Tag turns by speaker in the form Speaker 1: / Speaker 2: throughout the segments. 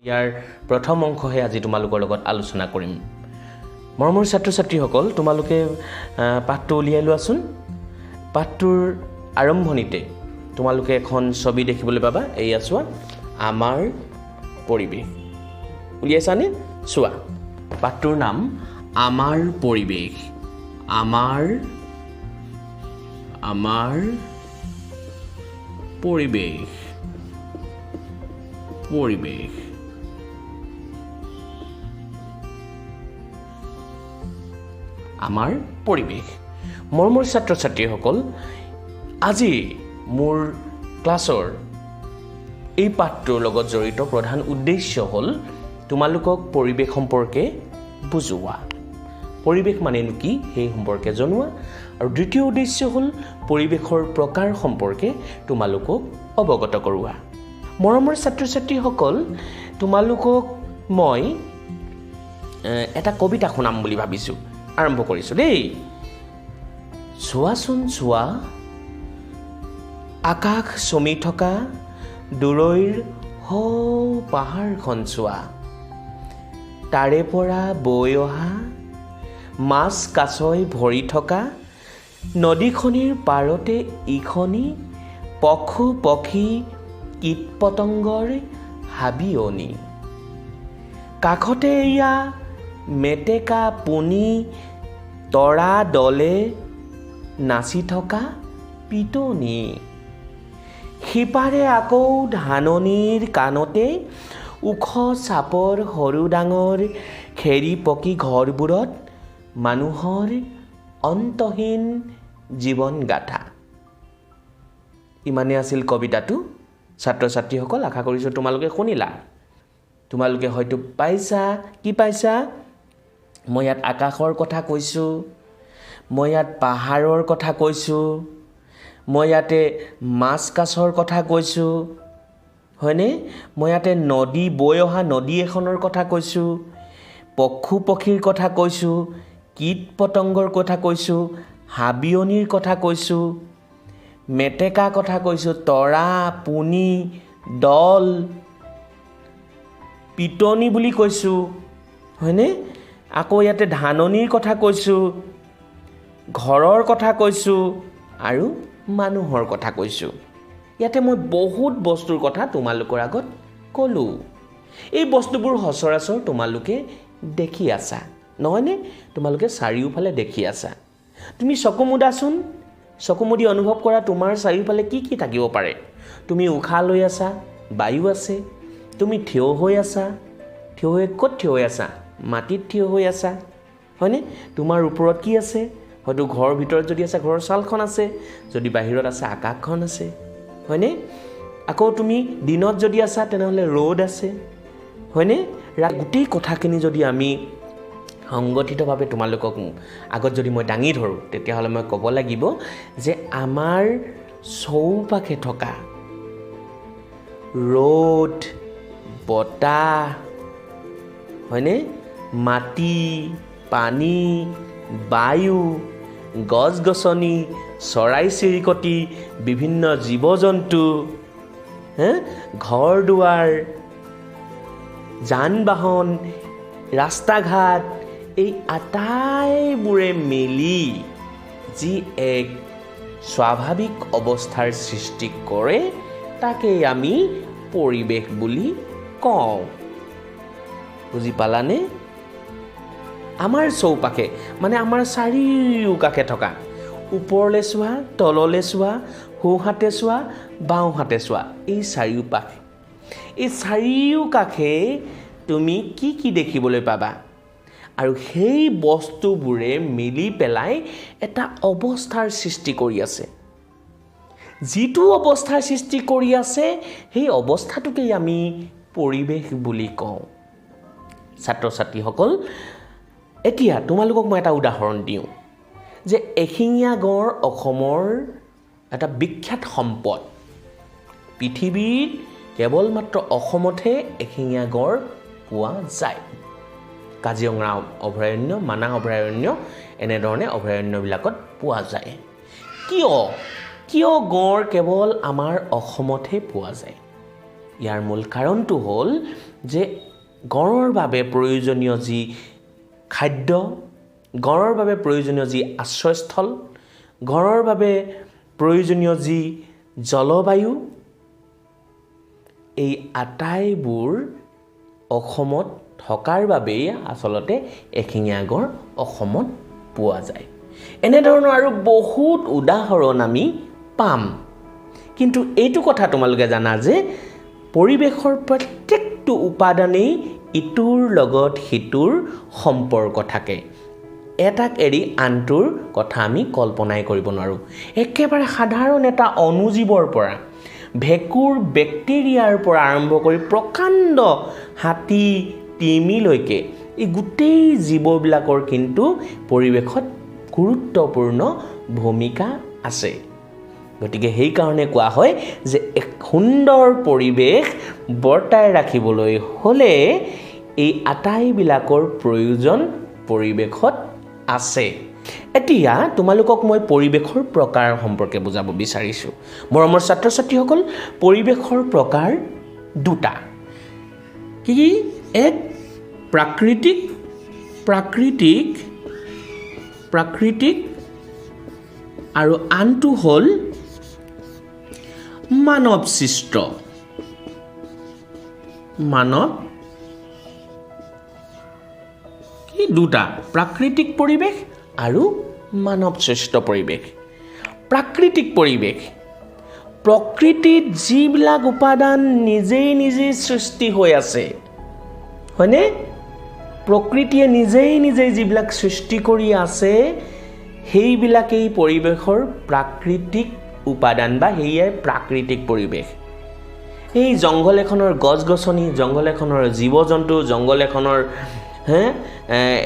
Speaker 1: ইয়াৰ প্ৰথম অংশহে আজি তোমালোকৰ লগত আলোচনা কৰিম। মৰমৰ ছাত্ৰ-ছাত্ৰীসকল, তোমালোকে পাঠটো উলিয়াই লোৱাচোন। পাঠটোৰ আৰম্ভণিতে তোমালোকে এখন ছবি দেখিবলৈ পাবা। এয়া চোৱা, আমাৰ পৰিৱেশ। উলিয়াইছানে? চোৱা, পাঠটোৰ নাম আমাৰ পৰিৱেশ। আমাৰ পৰিৱেশ। পৰিৱেশ। আমাৰ পৰিৱেশ। মৰমৰ ছাত্ৰ-ছাত্ৰীসকল, আজি মোৰ ক্লাছৰ এই পাঠটোৰ লগত জড়িত প্ৰধান উদ্দেশ্য হ'ল তোমালোকক পৰিৱেশ সম্পৰ্কে বুজোৱা। পৰিৱেশ মানেনো কি সেই সম্পৰ্কে জনোৱা। আৰু দ্বিতীয় উদ্দেশ্য হ'ল পৰিৱেশৰ প্ৰকাৰ সম্পৰ্কে তোমালোকক অৱগত কৰোৱা। মৰমৰ ছাত্ৰ-ছাত্ৰীসকল, তোমালোকক মই এটা কবিতা শুনাম বুলি ভাবিছোঁ। আৰম্ভ কৰিছোঁ দেই। চোৱাচোন চোৱা, আকাশ চমি থকা দূৰৈৰ পাহাৰখন চোৱা, তাৰে পৰা বৈ অহা মাছ কাছই ভৰি থকা নদীখনিৰ পাৰতে ইখনি পশু পক্ষী কীট পতংগৰ হাবিয়নি, কাষতে এয়া মেটেকা পুনি তৰা দলে নাচি থকা পিটনি, সিপাৰে আকৌ ধাননিৰ কাণতে ওখ চাপৰ সৰু ডাঙৰ খেৰি পকি ঘৰবোৰত মানুহৰ অন্তহীন জীৱন গাথা। ইমানেই আছিল কবিতাটো। ছাত্ৰ-ছাত্ৰীসকল, আশা কৰিছোঁ তোমালোকে শুনিলা। তোমালোকে হয়তো পাইছা। কি পাইছা? মই ইয়াত আকাশৰ কথা কৈছোঁ, মই ইয়াত পাহাৰৰ কথা কৈছোঁ, মই ইয়াতে মাছ কাছৰ কথা কৈছোঁ, হয়নে? মই ইয়াতে নদী বৈ অহা নদী এখনৰ কথা কৈছোঁ, পশু পক্ষীৰ কথা কৈছোঁ, কীট পতংগৰ কথা কৈছোঁ, হাবিয়নিৰ কথা কৈছোঁ, মেটেকা কথা কৈছোঁ, তৰা পুনি দল পিটনি বুলি কৈছোঁ, হয়নে? আকৌ ইয়াতে ধাননিৰ কথা কৈছোঁ, ঘৰৰ কথা কৈছোঁ আৰু মানুহৰ কথা কৈছোঁ। ইয়াতে মই বহুত বস্তুৰ কথা তোমালোকৰ আগত ক'লোঁ। এই বস্তুবোৰ সচৰাচৰ তোমালোকে দেখি আছা, নহয়নে? তোমালোকে চাৰিওফালে দেখি আছা। তুমি চকু মুদাচোন। চকু মুদি অনুভৱ কৰা তোমাৰ চাৰিওফালে কি কি থাকিব পাৰে। তুমি উশাহ লৈ আছা, বায়ু আছে। তুমি থিয় হৈ আছা। থিয় হৈ ক'ত থিয় হৈ আছা? মাটিত থিয় হৈ আছা, হয়নে? তোমাৰ ওপৰত কি আছে? হয়তো ঘৰৰ ভিতৰত যদি আছে ঘৰৰ ছালখন আছে, যদি বাহিৰত আছে আকাশখন আছে, হয়নে? আকৌ তুমি দিনত যদি আছা তেনেহ'লে ৰ'দ আছে, হয়নে? গোটেই কথাখিনি যদি আমি সংগঠিতভাৱে তোমালোকক আগত যদি মই দাঙি ধৰোঁ, তেতিয়াহ'লে মই ক'ব লাগিব যে আমাৰ চৌপাশে থকা ৰ'দ, বতাহ, হয়নে? মাটি, পানী, বায়ু, গছ-গছনি, চৰাই-চিৰিকটি, বিভিন্ন জীৱ-জন্তু, ঘৰ দুৱাৰ, যান-বাহন, ৰাস্তা-ঘাট, এই আটাইবোৰে মিলি যি এক স্বাভাৱিক অৱস্থাৰ সৃষ্টি কৰে, তাকেই আমি পৰিৱেশ বুলি কওঁ। বুজি পালানে? আমাৰ চৌপাশে মানে আমাৰ চাৰিওকাষে থকা, ওপৰলৈ চোৱা, তললৈ চোৱা, সোঁহাতে চোৱা, বাওঁহাতে চোৱা, এই চাৰিওপাশে, এই চাৰিওকাষে তুমি কি কি দেখিবলৈ পাবা? আৰু সেই বস্তুবোৰে মিলি পেলাই এটা অৱস্থাৰ সৃষ্টি কৰি আছে। যিটো অৱস্থাৰ সৃষ্টি কৰি আছে, সেই অৱস্থাটোকেই আমি পৰিৱেশ বুলি কওঁ। ছাত্ৰ-ছাত্ৰীসকল, এতিয়া তোমালোকক মই এটা উদাহৰণ দিওঁ যে এশিঙীয়া গঁড় অসমৰ এটা বিখ্যাত সম্পদ। পৃথিৱীত কেৱল মাত্ৰ অসমতহে এশিঙীয়া গঁড় পোৱা যায়। কাজিৰঙা অভয়াৰণ্য, মানাহ অভয়াৰণ্য, এনেধৰণে অভয়াৰণ্যবিলাকত পোৱা যায়। কিয় গঁড় কেৱল আমাৰ অসমতহে পোৱা যায়? ইয়াৰ মূল কাৰণটো হ'ল যে গড়ৰ বাবে প্ৰয়োজনীয় যি খাদ্য, গড়ৰ বাবে প্ৰয়োজনীয় যি আশ্ৰয়স্থল, গড়ৰ বাবে প্ৰয়োজনীয় যি জলবায়ু, এই আটাইবোৰ অসমত থকাৰ বাবেই আচলতে এশিঙীয়া গড় অসমত পোৱা যায়। এনেধৰণৰ আৰু বহুত উদাহৰণ আমি পাম। কিন্তু এইটো কথা তোমালোকে জানা যে পৰিৱেশৰ প্ৰত্যেকটো উপাদানেই ইটোৰ লগত সিটোৰ সম্পৰ্ক থাকে। এটাক এৰি আনটোৰ কথা আমি কল্পনাই কৰিব নোৱাৰোঁ। একেবাৰে সাধাৰণ এটা অণুজীৱৰ পৰা, ভেঁকুৰ বেক্টেৰিয়াৰ পৰা আৰম্ভ কৰি প্ৰকাণ্ড হাতী তিমিলৈকে এই গোটেই জীৱবিলাকৰ কিন্তু পৰিৱেশত গুৰুত্বপূৰ্ণ ভূমিকা আছে। গতিকে সেইকাৰণে কোৱা হয় যে এক সুন্দৰ পৰিৱেশ বৰ্তাই ৰাখিবলৈ হ'লে এই আটাইবিলাকৰ প্ৰয়োজন পৰিৱেশত আছে। এতিয়া তোমালোকক মই পৰিৱেশৰ প্ৰকাৰ সম্পৰ্কে বুজাব বিচাৰিছোঁ। মৰমৰ ছাত্ৰ ছাত্ৰীসকল, পৰিৱেশৰ প্ৰকাৰ দুটা। কি? এক প্ৰাকৃতিক আৰু আনটো হ'ল মানৱ সৃষ্ট। দুটা, প্ৰাকৃতিক পৰিৱেশ আৰু মানৱ সৃষ্ট পৰিৱেশ। প্ৰাকৃতিক পৰিৱেশ, প্ৰকৃতিত যিবিলাক উপাদান নিজেই সৃষ্টি হৈ আছে, হয়নে? প্ৰকৃতিয়ে নিজেই যিবিলাক সৃষ্টি কৰি আছে সেইবিলাকেই পৰিৱেশৰ প্ৰাকৃতিক উপাদান বা সেয়াই প্ৰাকৃতিক পৰিৱেশ। এই জংঘল এখনৰ গছ গছনি, জংঘল এখনৰ জীৱ জন্তু, জংঘল এখনৰ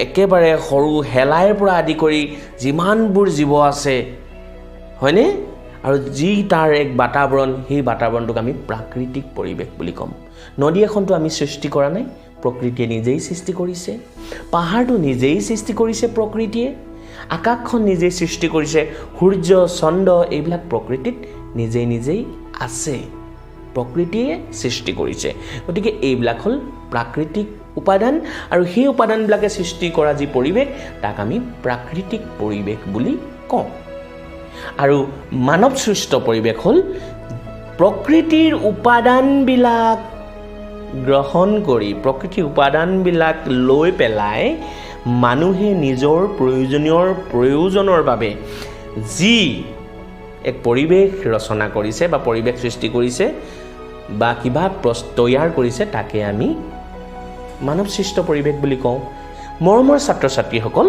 Speaker 1: একেবাৰে সৰু শেলাইৰ পৰা আদি কৰি যিমানবোৰ জীৱ আছে, হয়নে? আৰু যি তাৰ এক বাতাবৰণ, সেই বাতাবৰণটোক আমি প্ৰাকৃতিক পৰিৱেশ বুলি ক'ম। নদী এখনটো আমি সৃষ্টি কৰা নাই, প্ৰকৃতিয়ে নিজেই সৃষ্টি কৰিছে। পাহাৰটো নিজেই সৃষ্টি কৰিছে প্ৰকৃতিয়ে। আকাশখন নিজেই সৃষ্টি কৰিছে। সূৰ্য, চন্দ্ৰ এইবিলাক প্ৰকৃতিত নিজেই আছে, প্ৰকৃতিয়ে সৃষ্টি কৰিছে। গতিকে এইবিলাক হ'ল প্ৰাকৃতিক উপাদান, আৰু সেই উপাদানবিলাকে সৃষ্টি কৰা যি পৰিৱেশ তাক আমি প্ৰাকৃতিক পৰিৱেশ বুলি কওঁ। আৰু মানৱ সৃষ্ট পৰিৱেশ হ'ল প্ৰকৃতিৰ উপাদানবিলাক গ্ৰহণ কৰি, প্ৰকৃতিৰ উপাদানবিলাক লৈ পেলাই মানুহে নিজৰ প্ৰয়োজনৰ বাবে যি এক পৰিৱেশ ৰচনা কৰিছে বা পৰিৱেশ সৃষ্টি কৰিছে বা কিবা তৈয়াৰ কৰিছে তাকে আমি মানৱ সৃষ্ট পৰিৱেশ বুলি কওঁ। মৰমৰ ছাত্ৰ ছাত্ৰীসকল,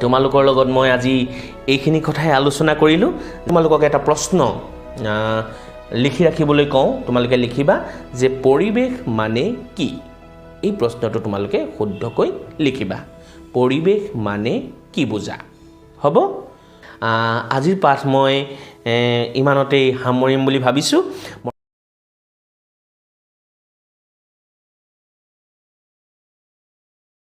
Speaker 1: তোমালোকৰ লগত মই আজি এইখিনি কথাই আলোচনা কৰিলোঁ। তোমালোকক এটা প্ৰশ্ন লিখি ৰাখিবলৈ কওঁ। তোমালোকে লিখিবা যে পৰিৱেশ মানে কি? এই প্ৰশ্নটো তোমালোকে শুদ্ধকৈ লিখিবা। পৰিৱেশ মানে কি বুজা? হ'ব? আজিৰ পাঠ মই ইমানতেই সামৰিম বুলি ভাবিছোঁ।